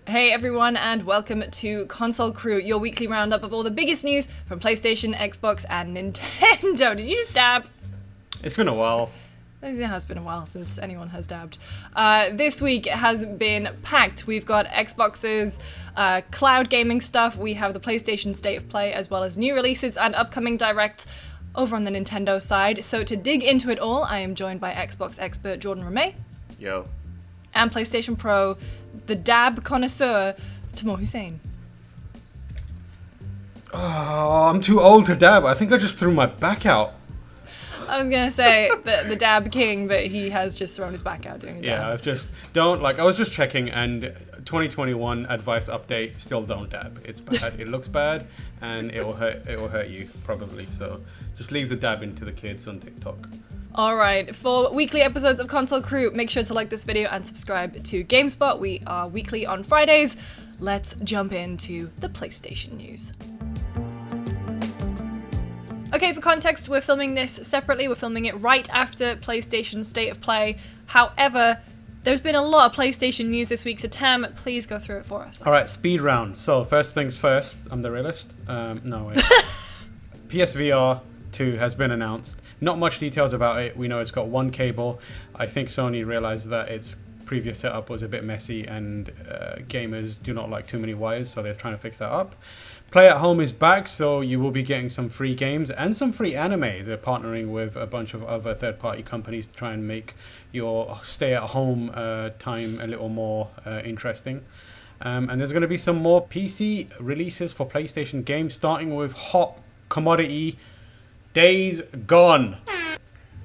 Hey everyone, and welcome to Console Crew, your weekly roundup of all the biggest news from PlayStation, Xbox, and Nintendo. Did you just dab? It's been a while. It has been a while since anyone has dabbed. This week has been packed. We've got Xbox's cloud gaming stuff. We have the PlayStation State of Play, as well as new releases and upcoming directs over on the Nintendo side. So to dig into it all, I am joined by Xbox expert Jordan Remake. Yo. And PlayStation Pro, the dab connoisseur, Timur Hussein. Oh, I'm too old to dab. I think I just threw my back out. I was going to say the dab king, but he has just thrown his back out doing a dab. Yeah, I was just checking, and 2021 advice update, still don't dab. It's bad. It looks bad, and it will hurt you, probably. So just leave the dabbing to the kids on TikTok. Alright, for weekly episodes of Console Crew, make sure to like this video and subscribe to GameSpot. We are weekly on Fridays. Let's jump into the PlayStation news. Okay, for context, we're filming this separately. We're filming it right after PlayStation State of Play. However, there's been a lot of PlayStation news this week, so Tam, please go through it for us. Alright, speed round. So first things first, I'm the realist. No, wait. PSVR 2 has been announced. Not much details about it. We know it's got one cable. I think Sony realized that its previous setup was a bit messy and gamers do not like too many wires, so they're trying to fix that up. Play at Home is back, so you will be getting some free games and some free anime. They're partnering with a bunch of other third-party companies to try and make your stay-at-home time a little more interesting. And there's going to be some more PC releases for PlayStation games, starting with hot commodity Days Gone.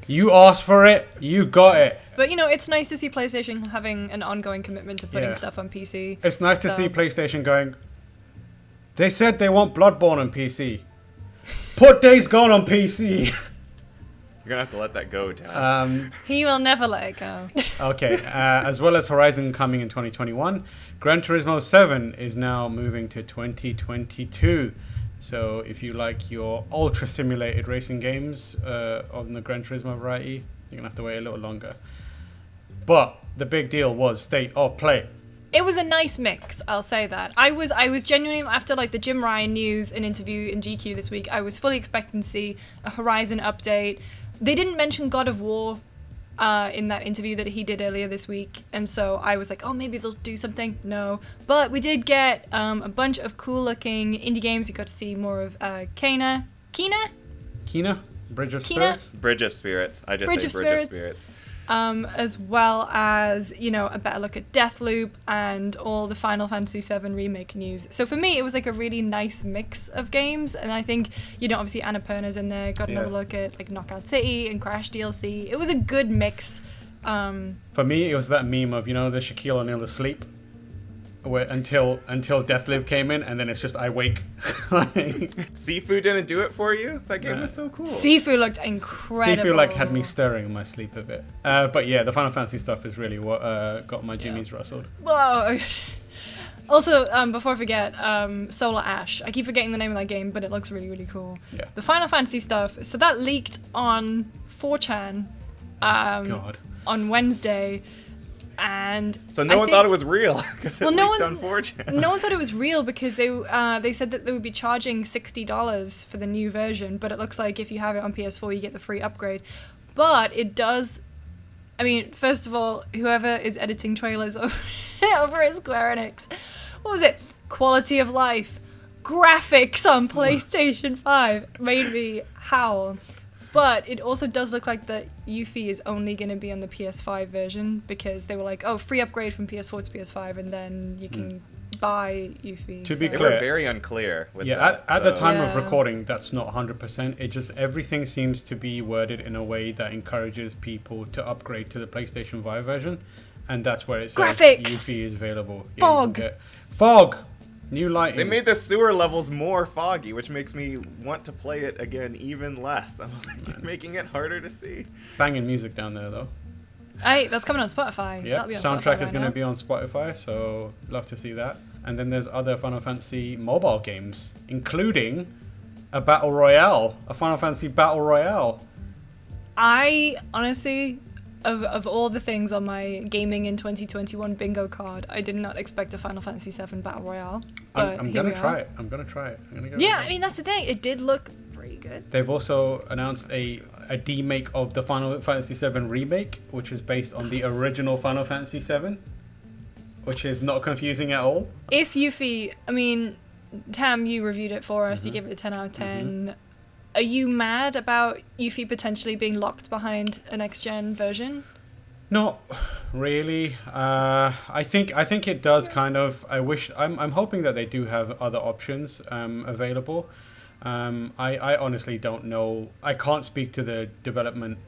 You asked for it, you got it. But you know, it's nice to see PlayStation having an ongoing commitment to putting stuff on PC. It's nice to see PlayStation going, they said they want Bloodborne on PC. Put Days Gone on PC. You're gonna have to let that go, Tam. He will never let it go. Okay, as well as Horizon coming in 2021, Gran Turismo 7 is now moving to 2022. So if you like your ultra simulated racing games on the Gran Turismo variety, you're gonna have to wait a little longer. But the big deal was State of Play. It was a nice mix, I'll say that. I was genuinely, after like the Jim Ryan news and interview in GQ this week, I was fully expecting to see a Horizon update. They didn't mention God of War in that interview that he did earlier this week, and so I was like, oh, maybe they'll do something. No, but we did get a bunch of cool looking indie games. We got to see more of Kena, Bridge of Spirits. Bridge of Spirits. I just say Bridge of Spirits. As well as, you know, a better look at Deathloop and all the Final Fantasy VII Remake news. So for me, it was like a really nice mix of games, and I think, you know, obviously Annapurna's in there, got another look at like Knockout City and Crash DLC. It was a good mix. For me, it was that meme of, you know, the Shaquille O'Neal asleep, where until Deathloop came in, and then it's just I wake. Sifu didn't do it for you? That game was so cool. Sifu looked incredible. Sifu like had me stirring in my sleep a bit. But yeah, the Final Fantasy stuff is really what got my jimmies rustled. Whoa. Also, before I forget, Solar Ash. I keep forgetting the name of that game, but it looks really, really cool. Yeah. The Final Fantasy stuff. So that leaked on 4chan on Wednesday. And so no one thought it was real. Well, no one thought it was real because they said that they would be charging $60 for the new version, but it looks like if you have it on PS4 you get the free upgrade. But it does, I mean, first of all, whoever is editing trailers over at Square Enix, what was it? Quality of life, graphics on PlayStation 5 made me howl. But it also does look like that Yuffie is only going to be on the PS5 version, because they were like, oh, free upgrade from PS4 to PS5, and then you can buy Yuffie. To be They clear, were very unclear with that. At the time of recording, that's not 100%. It just, everything seems to be worded in a way that encourages people to upgrade to the PlayStation 5 version, and that's where it says graphics! Yuffie is available. Fog! Fog! New lighting. They made the sewer levels more foggy, which makes me want to play it again even less. I'm like, making it harder to see. Banging music down there, though. Hey, that's coming on Spotify. Yeah, on soundtrack Spotify is going to be on Spotify, so love to see that. And then there's other Final Fantasy mobile games, including a Battle Royale, a Final Fantasy Battle Royale. I honestly of all the things on my gaming in 2021 bingo card, I did not expect a Final Fantasy VII Battle Royale. But I'm gonna try it. I'm gonna try it. Yeah, I mean, that's the thing. It did look pretty good. They've also announced a demake of the Final Fantasy VII Remake, which is based on the original Final Fantasy VII, which is not confusing at all. If Yuffie, I mean, Tam, you reviewed it for us. You gave it a 10 out of 10. Are you mad about Yuffie potentially being locked behind a next-gen version? Not really. I think it does kind of. I'm hoping that they do have other options available. I honestly don't know. I can't speak to the development.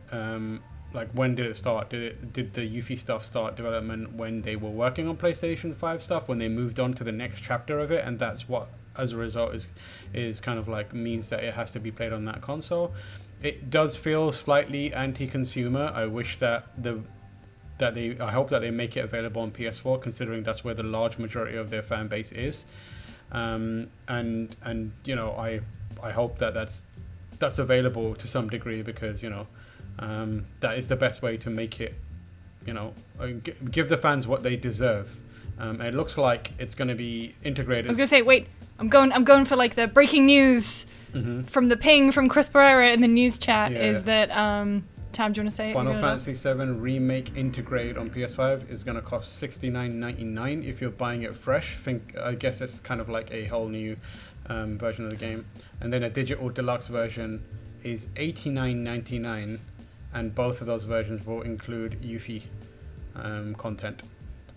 Like, when did it start? Did the Yuffie stuff start development when they were working on PlayStation 5 stuff? When they moved on to the next chapter of it, and that's what, as a result, is kind of like means that it has to be played on that console. It does feel slightly anti-consumer. I wish I hope that they make it available on PS4, considering that's where the large majority of their fan base is. And you know, I hope that that's available to some degree, because you know, that is the best way to make it, you know, give the fans what they deserve. And it looks like it's going to be integrated. I was going to say, wait, I'm going for like the breaking news from the ping from Chris Pereira in the news chat is that, Tam, do you want to say it? Final Fantasy VII Remake integrated on PS5 is going to cost $69.99 if you're buying it fresh. I guess it's kind of like a whole new version of the game. And then a digital deluxe version is $89.99, and both of those versions will include Yuffie content.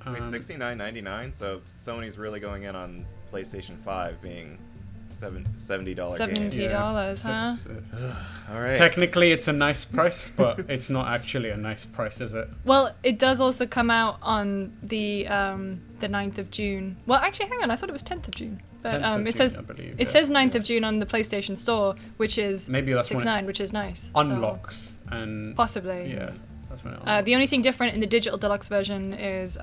Wait, $69.99? So Sony's really going in on PlayStation 5 being $70 games. $70, huh? All right. Technically, it's a nice price, but it's not actually a nice price, is it? Well, it does also come out on the 9th of June. Well, actually, hang on. I thought it was 10th of June. But it says says 9th of June on the PlayStation Store, which is maybe that's 6.9, which is nice. Unlocks and possibly. Yeah, that's when it unlocks. The only thing different in the digital deluxe version is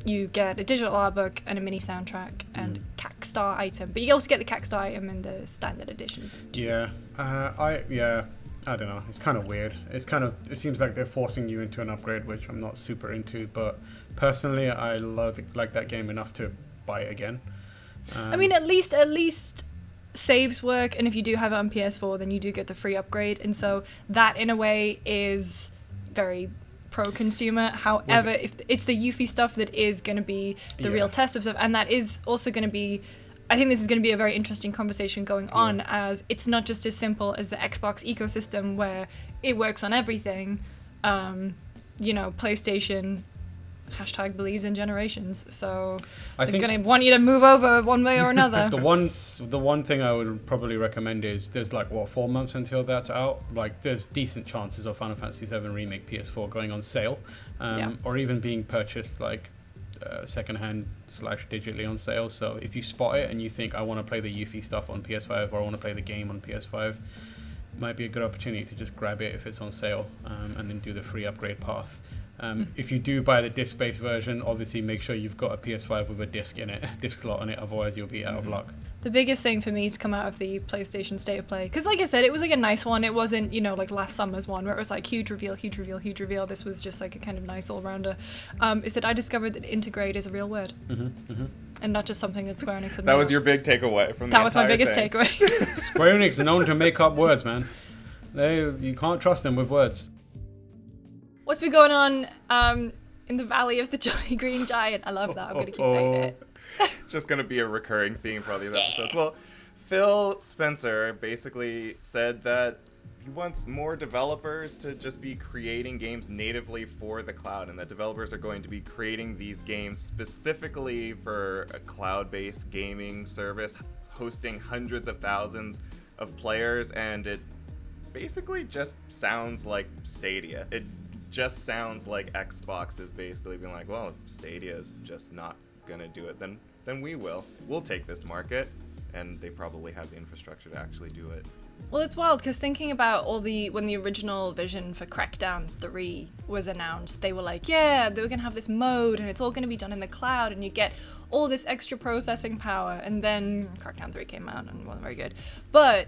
you get a digital art book and a mini soundtrack and Cackstar item, but you also get the Cackstar item in the standard edition. Yeah, I don't know. It's kind of weird. It seems like they're forcing you into an upgrade, which I'm not super into. But personally, I like that game enough to buy it again. I mean, at least saves work, and if you do have it on PS4, then you do get the free upgrade, and so that in a way is very pro-consumer. However, if it's the Yuffie stuff that is going to be the real test of stuff, and that is also going to be, I think this is going to be a very interesting conversation going on, as it's not just as simple as the Xbox ecosystem where it works on everything. You know, PlayStation # believes in generations, so they're going to want you to move over one way or another. The one thing I would probably recommend is there's 4 months until that's out. Like, there's decent chances of Final Fantasy VII Remake PS4 going on sale, or even being purchased secondhand / digitally on sale. So if you spot it and you think, I want to play the Yuffie stuff on PS5, or I want to play the game on PS5, might be a good opportunity to just grab it if it's on sale, and then do the free upgrade path. If you do buy the disc-based version, obviously make sure you've got a PS5 with a disc slot on it, otherwise you'll be out of luck. The biggest thing for me to come out of the PlayStation State of Play, because like I said, it was like a nice one. It wasn't, like last summer's one where it was like huge reveal. This was just like a kind of nice all-rounder. Is that I discovered that integrate is a real word. And not just something that Square Enix had made. That was your big takeaway from the That was my biggest takeaway. Square Enix are known to make up words, man. You can't trust them with words. What's been going on in the Valley of the Jolly Green Giant? I love that. I'm going to keep saying it. It's just going to be a recurring theme for all these episodes. Well, Phil Spencer basically said that he wants more developers to just be creating games natively for the cloud, and that developers are going to be creating these games specifically for a cloud-based gaming service hosting hundreds of thousands of players, and it basically just sounds like Stadia. It just sounds like Xbox is basically being like, well, if Stadia is just not gonna do it, then we will. We'll take this market, and they probably have the infrastructure to actually do it. Well, it's wild because thinking about when the original vision for Crackdown 3 was announced, they were like, yeah, they were gonna have this mode, and it's all gonna be done in the cloud, and you get all this extra processing power. And then Crackdown 3 came out and wasn't very good, but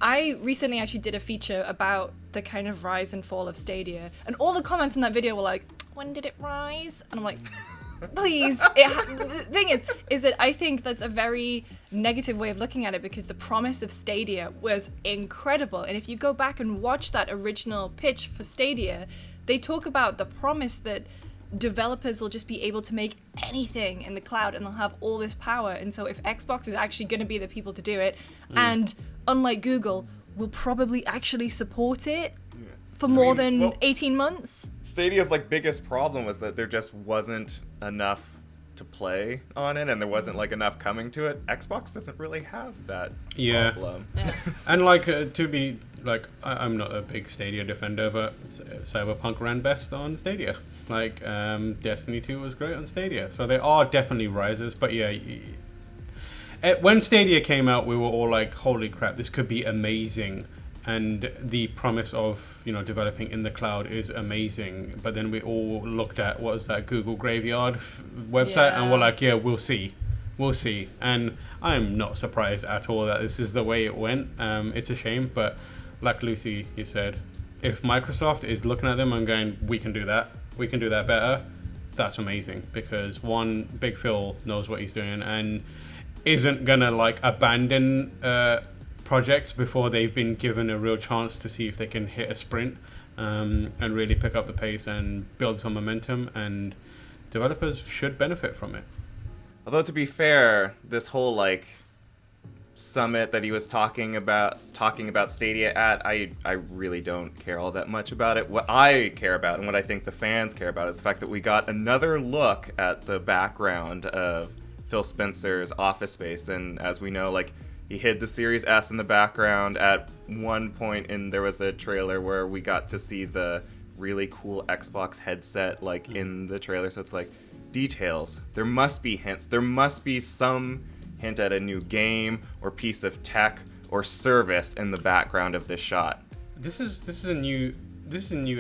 I recently actually did a feature about the kind of rise and fall of Stadia. And all the comments in that video were like, when did it rise? And I'm like, please. The thing is that I think that's a very negative way of looking at it, because the promise of Stadia was incredible. And if you go back and watch that original pitch for Stadia, they talk about the promise that developers will just be able to make anything in the cloud and they'll have all this power. And so if Xbox is actually going to be the people to do it, and unlike Google, will probably actually support it for more than 18 months. Stadia's like biggest problem was that there just wasn't enough to play on it, and there wasn't like enough coming to it. Xbox doesn't really have that problem. Yeah. And like to be like, I'm not a big Stadia defender, but Cyberpunk ran best on Stadia. Like Destiny 2 was great on Stadia. So there are definitely risers, but yeah. When Stadia came out, we were all like, holy crap, this could be amazing. And the promise of, you know, developing in the cloud is amazing. But then we all looked at, what was that, Google Graveyard website, and we're like, yeah, we'll see. We'll see. And I'm not surprised at all that this is the way it went. It's a shame, but like Lucy, you said, if Microsoft is looking at them and going, we can do that better, that's amazing. Because one, Big Phil knows what he's doing and isn't gonna like abandon projects before they've been given a real chance to see if they can hit a sprint, and really pick up the pace and build some momentum, and developers should benefit from it. Although to be fair, this whole like summit that he was talking about Stadia at, I really don't care all that much about it. What I care about and what I think the fans care about is the fact that we got another look at the background of Phil Spencer's office space. And as we know, like, he hid the Series S in the background at one point, and there was a trailer where we got to see the really cool Xbox headset like in the trailer. So it's like, details. There must be hints. There must be some hint at a new game or piece of tech or service in the background of this shot. This is a new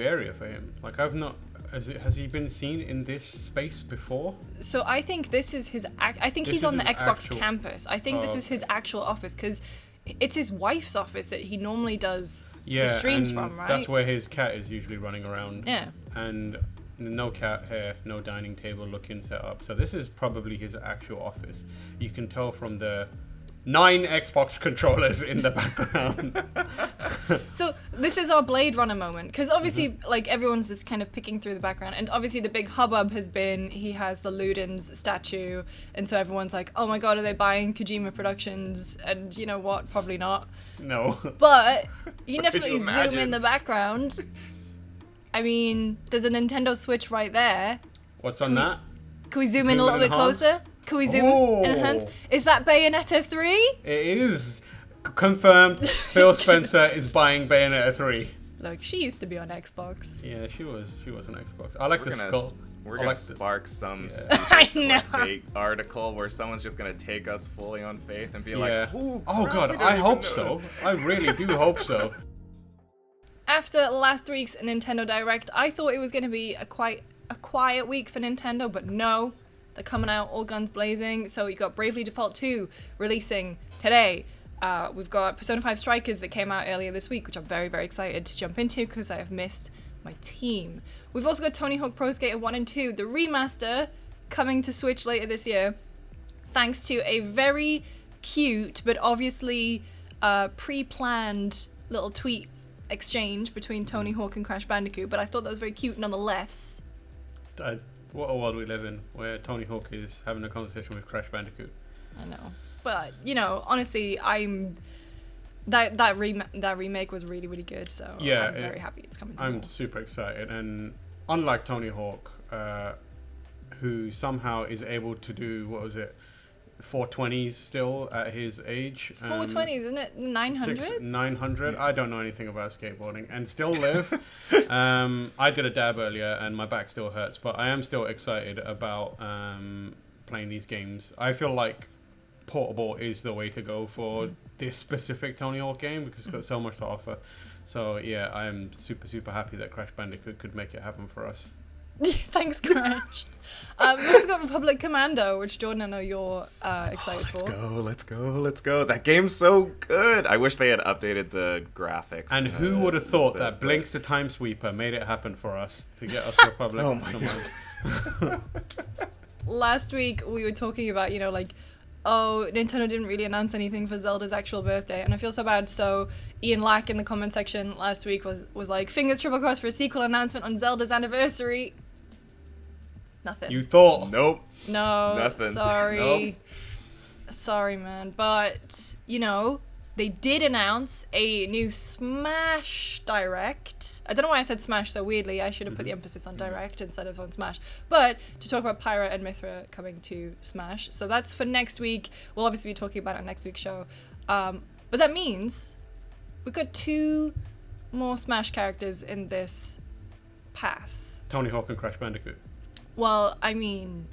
area for him. Like, I've not. Has he been seen in this space before? So I think this is his. I think he's on the Xbox campus. I think this is his actual office, because it's his wife's office that he normally does the streams from, right? That's where his cat is usually running around. Yeah. And no cat here, no dining table looking set up. So this is probably his actual office. You can tell from the 9 Xbox controllers in the background. So this is our Blade Runner moment, because obviously like everyone's just kind of picking through the background, and obviously the big hubbub has been he has the Ludens statue, and so everyone's like, oh my god, are they buying Kojima Productions? And you know what, probably not. No. But you can definitely zoom in the background. I mean, there's a Nintendo Switch right there. What's on that? Can we zoom in a little bit closer? Can we zoom in enhance? Is that Bayonetta 3? It is. Confirmed. Phil Spencer is buying Bayonetta 3. Look, she used to be on Xbox. Yeah, she was on Xbox. I like the skull. We're gonna spark some I know. clickbait article where someone's just gonna take us fully on faith and be like, "Ooh, oh god, I hope so. I really do hope so." After last week's Nintendo Direct, I thought it was gonna be a quiet week for Nintendo, but no, they're coming out all guns blazing. So you got Bravely Default 2 releasing today. We've got Persona 5 Strikers that came out earlier this week, which I'm very, very excited to jump into because I have missed my team. We've also got Tony Hawk Pro Skater 1 and 2, the remaster, coming to Switch later this year, thanks to a very cute but obviously pre-planned little tweet exchange between Tony Hawk and Crash Bandicoot, but I thought that was very cute nonetheless. What a world we live in, where Tony Hawk is having a conversation with Crash Bandicoot. I know. But, you know, honestly, that remake was really, really good, so yeah, I'm very happy it's coming to I'm more. super excited, and unlike Tony Hawk, who somehow is able to do, 420s still at his age. 420s, isn't it? 900? 900? I don't know anything about skateboarding, and still live. I did a dab earlier, and my back still hurts, but I am still excited about playing these games. I feel like portable is the way to go for this specific Tony Hawk game because it's got so much to offer. So yeah, I am super, super happy that Crash Bandicoot could make it happen for us. Thanks, Crash. We've also got Republic Commando, which Jordan, I know you're excited for. Let's go. That game's so good. I wish they had updated the graphics. And who would have thought that Blinks the Time Sweeper made it happen for us to get us Republic? Oh my god. Last week we were talking about, oh, Nintendo didn't really announce anything for Zelda's actual birthday, and I feel so bad. So Ian Lack in the comment section last week was like, fingers triple crossed for a sequel announcement on Zelda's anniversary. Nothing. You thought? Nope. No. Nothing. Sorry. Nope. Sorry, man. But, they did announce a new Smash Direct. I don't know why I said Smash so weirdly. I should have put the emphasis on Direct instead of on Smash. But to talk about Pyra and Mithra coming to Smash. So that's for next week. We'll obviously be talking about it on next week's show. But that means we've got 2 more Smash characters in this pass. Tony Hawk and Crash Bandicoot. Well, I mean...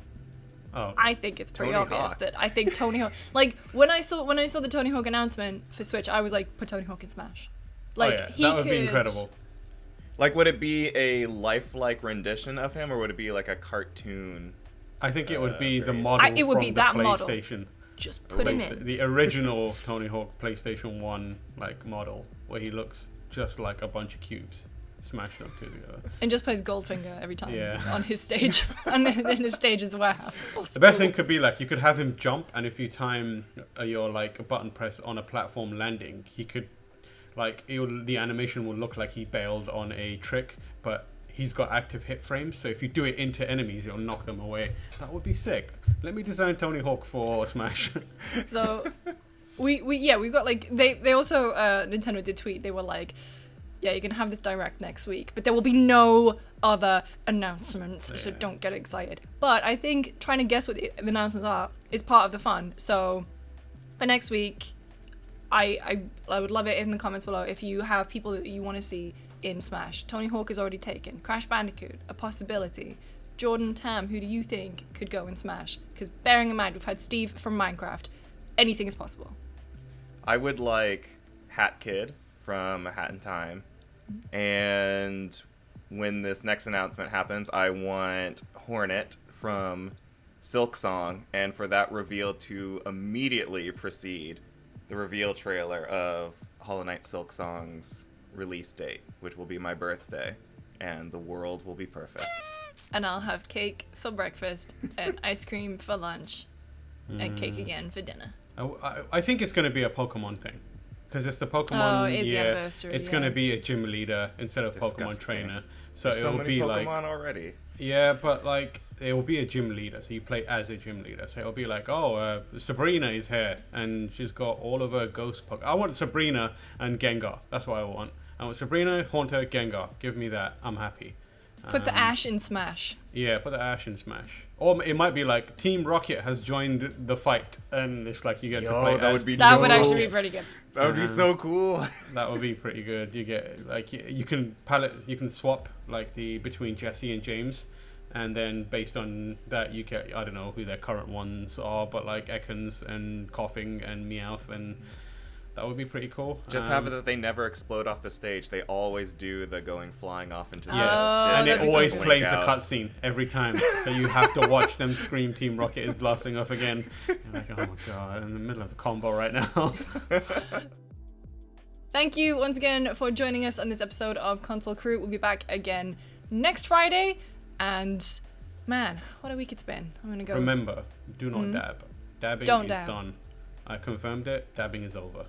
Oh. I think it's pretty Tony obvious Hawk. that I think Tony Hawk. Like when I saw the Tony Hawk announcement for Switch, I was like, put Tony Hawk in Smash. Like that would be incredible. Like, would it be a lifelike rendition of him, or would it be like a cartoon? I think it would be the variation? model It would from be the that model. PlayStation. Just put him in. The original Tony Hawk PlayStation 1 model, where he looks just like a bunch of cubes smashed up together. And just plays Goldfinger every time Yeah. on his stage, and in his stage's warehouse. The best thing could be you could have him jump, and if you time your button press on a platform landing, he could the animation will look like he bailed on a trick, but he's got active hit frames. So if you do it into enemies, you'll knock them away. That would be sick. Let me design Tony Hawk for Smash. So we've got they also Nintendo did tweet. They were like, yeah, you can have this Direct next week, but there will be no other announcements, so don't get excited. But I think trying to guess what the announcements are is part of the fun. So for next week, I would love it in the comments below if you have people that you want to see in Smash. Tony Hawk is already taken. Crash Bandicoot, a possibility. Jordan, Tam, who do you think could go in Smash? Because bearing in mind, we've had Steve from Minecraft. Anything is possible. I would like Hat Kid from A Hat in Time. And when this next announcement happens, I want Hornet from Silk Song, and for that reveal to immediately precede the reveal trailer of Hollow Knight Silk Song's release date, which will be my birthday, and the world will be perfect. And I'll have cake for breakfast and ice cream for lunch and cake again for dinner. I think it's going to be a Pokemon thing. Because it's the Pokemon it is the year, anniversary, it's going to be a gym leader instead of Pokemon trainer. So There's it will many be Pokemon already. Yeah, but it will be a gym leader. So you play as a gym leader. So it'll be Sabrina is here and she's got all of her ghost Pokemon. I want Sabrina and Gengar. That's what I want. I want Sabrina, Haunter, Gengar. Give me that. I'm happy. Put the Ash in Smash. Yeah, put the Ash in Smash. Or it might be Team Rocket has joined the fight, and it's you get to play. That would actually be pretty good. That would be so cool. That would be pretty good. You get you can swap between Jesse and James, and then based on that you get I don't know who their current ones are, but Ekans and Coughing and Meowth, and that would be pretty cool. Just have it that they never explode off the stage. They always do the going flying off into the and it always plays out. a cutscene every time, so you have to watch them scream. Team Rocket is blasting off again. You're like, oh my god, I'm in the middle of a combo right now. Thank you once again for joining us on this episode of Console Crew. We'll be back again next Friday, and man, what a week it's been. I'm gonna go. Remember, do not dab. Dabbing Don't is dab. done. I confirmed it. Dabbing is over.